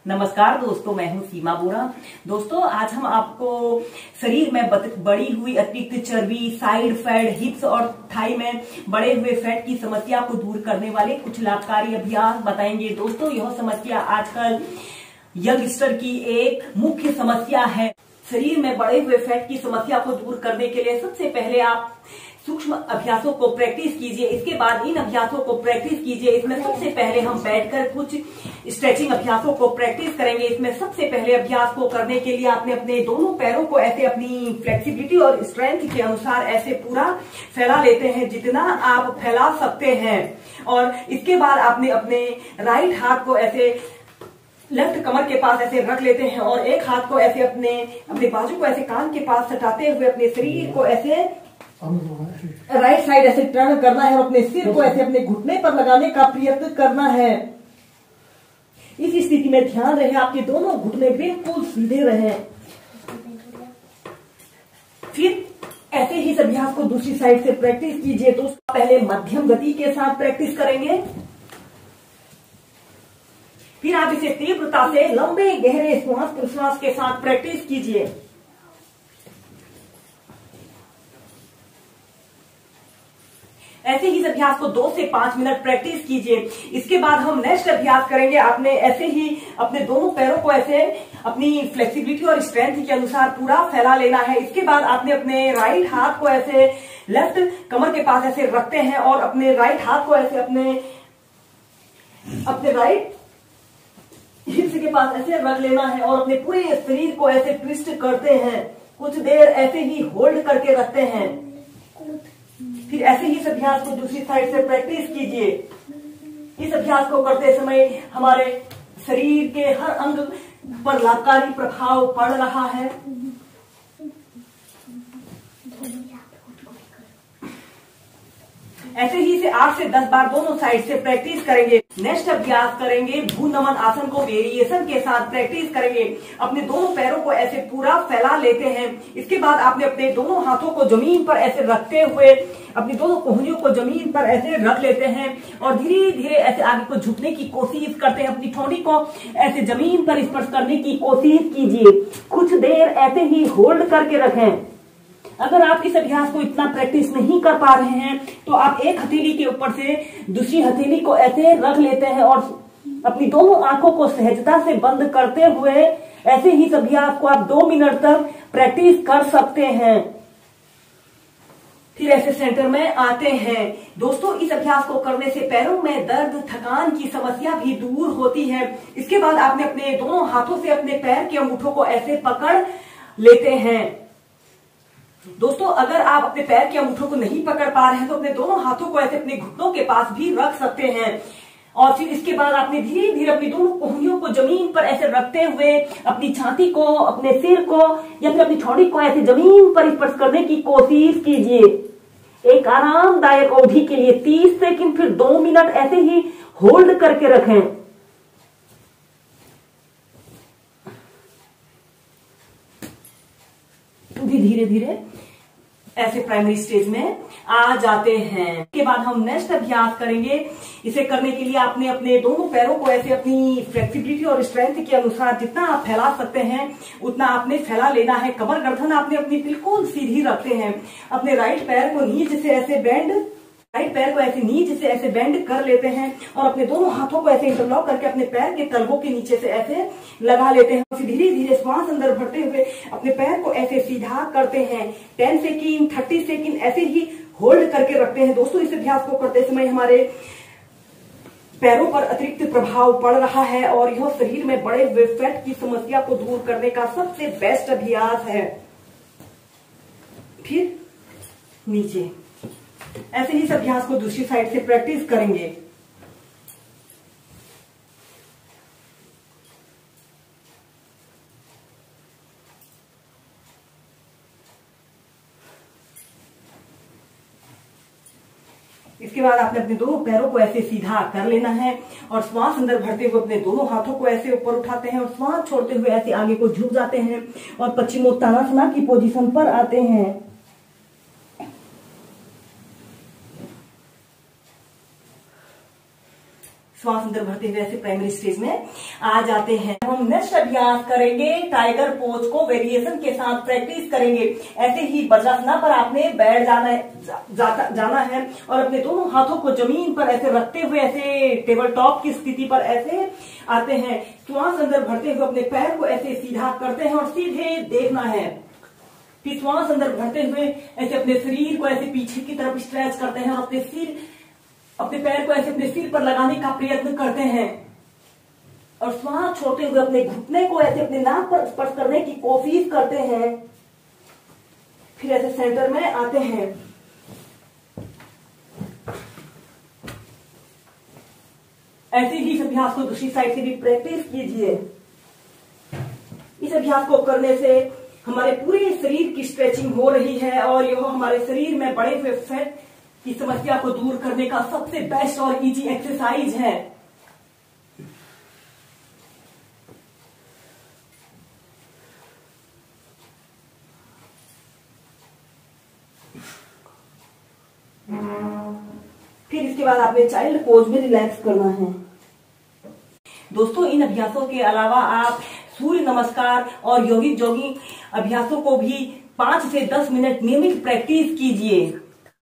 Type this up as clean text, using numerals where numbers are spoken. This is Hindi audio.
नमस्कार दोस्तों, मैं हूं सीमा बोरा। दोस्तों, आज हम आपको शरीर में बढ़ी हुई अतिरिक्त चर्बी, साइड फैट, हिप्स और थाई में बढ़े हुए फैट की समस्या को दूर करने वाले कुछ लाभकारी अभ्यास बताएंगे। दोस्तों, यह समस्या आजकल यंगस्टर की एक मुख्य समस्या है। शरीर में बढ़े हुए फैट की समस्या को दूर करने के लिए सबसे पहले आप सूक्ष्म अभ्यासों को प्रैक्टिस कीजिए। इसके बाद इन अभ्यासों को प्रैक्टिस कीजिए। इसमें सबसे पहले हम बैठकर कुछ स्ट्रेचिंग अभ्यासों को प्रैक्टिस करेंगे। इसमें सबसे पहले अभ्यास को करने के लिए आपने अपने दोनों पैरों को ऐसे अपनी फ्लेक्सिबिलिटी और स्ट्रेंथ के अनुसार ऐसे पूरा फैला लेते हैं, जितना आप फैला सकते हैं। और इसके बाद आपने अपने राइट हाथ को ऐसे लेफ्ट कमर के पास ऐसे रख लेते हैं और एक हाथ को ऐसे अपने बाजू को ऐसे कान के पास सटाते हुए अपने शरीर को ऐसे राइट साइड ऐसे टर्न करना है और अपने सिर को ऐसे अपने घुटने पर लगाने का प्रयत्न करना है। इस स्थिति में ध्यान रहे आपके दोनों घुटने बिल्कुल सीधे रहें। फिर ऐसे ही इस अभ्यास को दूसरी साइड से प्रैक्टिस कीजिए। तो पहले मध्यम गति के साथ प्रैक्टिस करेंगे, फिर आप इसे तीव्रता से लंबे गहरे श्वास प्रश्वास के साथ प्रैक्टिस कीजिए। ऐसे ही इस अभ्यास को 2 से 5 मिनट प्रैक्टिस कीजिए। इसके बाद हम नेक्स्ट अभ्यास करेंगे। आपने ऐसे ही अपने दोनों पैरों को ऐसे अपनी फ्लेक्सिबिलिटी और स्ट्रेंथ के अनुसार पूरा फैला लेना है। इसके बाद आपने अपने राइट हाथ को ऐसे लेफ्ट कमर के पास ऐसे रखते हैं और अपने राइट हाथ को ऐसे अपने राइट हिप्स के पास ऐसे रख लेना है और अपने पूरे शरीर को ऐसे ट्विस्ट करते हैं। कुछ देर ऐसे ही होल्ड करके रखते हैं। फिर ऐसे ही इस अभ्यास को दूसरी साइड से प्रैक्टिस कीजिए। इस अभ्यास को करते समय हमारे शरीर के हर अंग पर लाभकारी प्रभाव पड़ रहा है। ऐसे ही इसे 8 से 10 बार दोनों साइड से प्रैक्टिस करेंगे। नेक्स्ट अभ्यास करेंगे भू नमन आसन को वेरिएशन के साथ प्रैक्टिस करेंगे। अपने दोनों पैरों को ऐसे पूरा फैला लेते हैं। इसके बाद आपने अपने दोनों हाथों को जमीन पर ऐसे रखते हुए अपनी दोनों कोहनियों को जमीन पर ऐसे रख लेते हैं और धीरे धीरे ऐसे आगे को झुकने की कोशिश करते हैं। अपनी ठोड़ी को ऐसे जमीन पर स्पर्श करने की कोशिश कीजिए। कुछ देर ऐसे ही होल्ड करके रखें। अगर आप इस अभ्यास को इतना प्रैक्टिस नहीं कर पा रहे हैं तो आप एक हथेली के ऊपर से दूसरी हथेली को ऐसे रख लेते हैं और अपनी दोनों आंखों को सहजता से बंद करते हुए ऐसे ही इस अभ्यास को आप 2 मिनट तक प्रैक्टिस कर सकते हैं। फिर ऐसे सेंटर में आते हैं। दोस्तों, इस अभ्यास को करने से पैरों में दर्द, थकान की समस्या भी दूर होती है। इसके बाद आपने अपने दोनों हाथों से अपने पैर के अंगूठों को ऐसे पकड़ लेते हैं। दोस्तों, अगर आप अपने पैर के अंगूठों को नहीं पकड़ पा रहे हैं तो अपने दोनों हाथों को ऐसे अपने घुटनों के पास भी रख सकते हैं। और फिर इसके बाद आपने धीरे धीरे अपनी दोनों कोहनियों को जमीन पर ऐसे रखते हुए अपनी छाती को, अपने सिर को या फिर अपनी ठोड़ी को ऐसे जमीन पर स्पर्श करने की कोशिश कीजिए। एक आरामदायक अवधि के लिए 30 सेकंड फिर 2 मिनट ऐसे ही होल्ड करके रखें। धीरे धीरे ऐसे प्राइमरी स्टेज में आ जाते हैं। इसके बाद हम नेक्स्ट अभ्यास करेंगे। इसे करने के लिए आपने अपने दोनों पैरों को ऐसे अपनी फ्लेक्सिबिलिटी और स्ट्रेंथ के अनुसार जितना आप फैला सकते हैं उतना आपने फैला लेना है। कमर गर्दन आपने अपनी बिल्कुल सीधी रखते हैं। अपने राइट पैर को नीचे से ऐसे बेंड कर लेते हैं और अपने दोनों हाथों को ऐसे इंटरलॉक करके अपने पैर के तलवों के नीचे से ऐसे लगा लेते हैं। फिर धीरे धीरे श्वास अंदर भरते हुए अपने पैर को ऐसे सीधा करते हैं। 10 सेकंड, 30 सेकंड ऐसे ही होल्ड करके रखते हैं। दोस्तों, इस अभ्यास को करते समय हमारे पैरों पर अतिरिक्त प्रभाव पड़ रहा है और यह शरीर में बढ़े हुए फैट की समस्या को दूर करने का सबसे बेस्ट अभ्यास है। फिर नीचे ऐसे ही इस अभ्यास को दूसरी साइड से प्रैक्टिस करेंगे। इसके बाद आपने अपने दोनों पैरों को ऐसे सीधा कर लेना है और श्वास अंदर भरते हुए अपने दोनों हाथों को ऐसे ऊपर उठाते हैं और श्वास छोड़ते हुए ऐसे आगे को झुक जाते हैं और पश्चिमोत्तानासना की पोजीशन पर आते हैं। श्वास अंदर भरते हुए ऐसे प्राइमरी स्टेज में आ जाते हैं। हम नेक्स्ट अभ्यास करेंगे टाइगर पोज को वेरिएशन के साथ प्रैक्टिस करेंगे। ऐसे ही वज्रासना पर आपने बैठ जाना है और अपने दोनों हाथों को जमीन पर ऐसे रखते हुए ऐसे टेबल टॉप की स्थिति पर ऐसे आते हैं। श्वास अंदर भरते हुए अपने पैर को ऐसे सीधा करते हैं और सीधे देखना है। फिर श्वास अंदर भरते हुए ऐसे अपने शरीर को ऐसे पीछे की तरफ स्ट्रेच करते हैं और अपने पैर को ऐसे अपने सिर पर लगाने का प्रयत्न करते हैं और श्वास छोड़ते हुए अपने घुटने को ऐसे अपने नाक पर स्पर्श करने की कोशिश करते हैं। फिर ऐसे सेंटर में आते हैं। ऐसे ही इस अभ्यास को दूसरी साइड से भी प्रैक्टिस कीजिए। इस अभ्यास को करने से हमारे पूरे शरीर की स्ट्रेचिंग हो रही है और यह हमारे शरीर में बड़े हुए फैट की समस्या को दूर करने का सबसे बेस्ट और इजी एक्सरसाइज है। फिर इसके बाद आपने चाइल्ड पोज में रिलैक्स करना है। दोस्तों, इन अभ्यासों के अलावा आप सूर्य नमस्कार और योगिक जॉगिंग अभ्यासों को भी 5 से 10 मिनट नियमित प्रैक्टिस कीजिए।